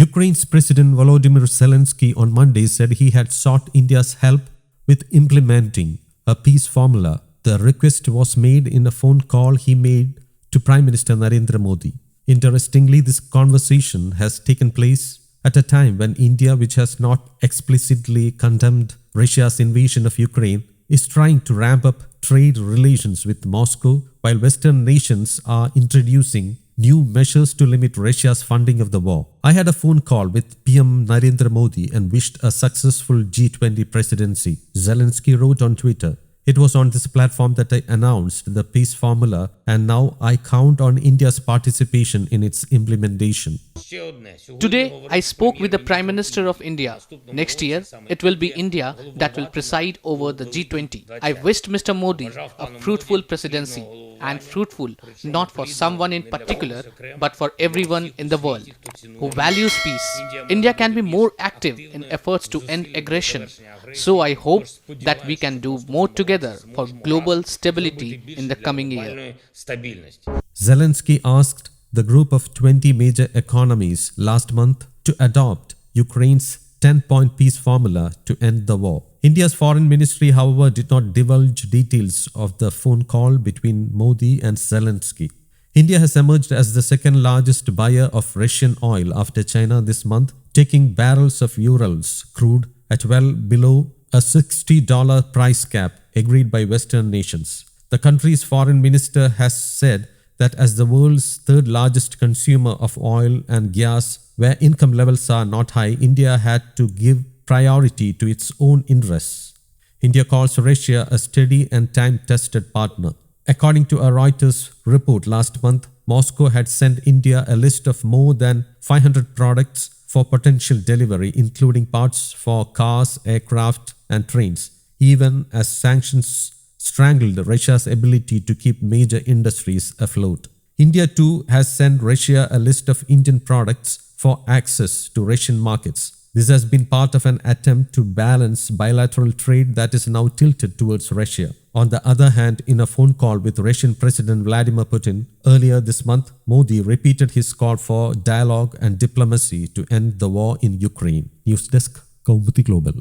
Ukraine's President Volodymyr Zelenskiy on Monday said he had sought India's help with implementing a peace formula. The request was made in a phone call he made to Prime Minister Narendra Modi. Interestingly, this conversation has taken place at a time when India, which has not explicitly condemned Russia's invasion of Ukraine, is trying to ramp up trade relations with Moscow, while Western nations are introducing new measures to limit Russia's funding of the war. I had a phone call with PM Narendra Modi and wished a successful G20 presidency, Zelensky wrote on Twitter. It was on this platform that I announced the peace formula, and now I count on India's participation in its implementation. Today, I spoke with the Prime Minister of India. Next year, it will be India that will preside over the G20. I wished Mr. Modi a fruitful presidency, and fruitful not for someone in particular, but for everyone in the world who values peace. India can be more active in efforts to end aggression. So I hope that we can do more together for global stability in the coming year. Zelensky asked the group of 20 major economies last month to adopt Ukraine's 10-point peace formula to end the war. India's foreign ministry, however, did not divulge details of the phone call between Modi and Zelensky. India has emerged as the second largest buyer of Russian oil after China this month, taking barrels of Urals crude at well below a $60 price cap agreed by Western nations. The country's foreign minister has said that as the world's third largest consumer of oil and gas, where income levels are not high, India had to give priority to its own interests. India calls Russia a steady and time-tested partner. According to a Reuters report last month, Moscow had sent India a list of more than 500 products for potential delivery, including parts for cars, aircraft, and trains, even as sanctions strangled Russia's ability to keep major industries afloat. India too has sent Russia a list of Indian products for access to Russian markets. This has been part of an attempt to balance bilateral trade that is now tilted towards Russia. On the other hand, in a phone call with Russian President Vladimir Putin earlier this month, Modi repeated his call for dialogue and diplomacy to end the war in Ukraine. News Desk, Kaumudy Global.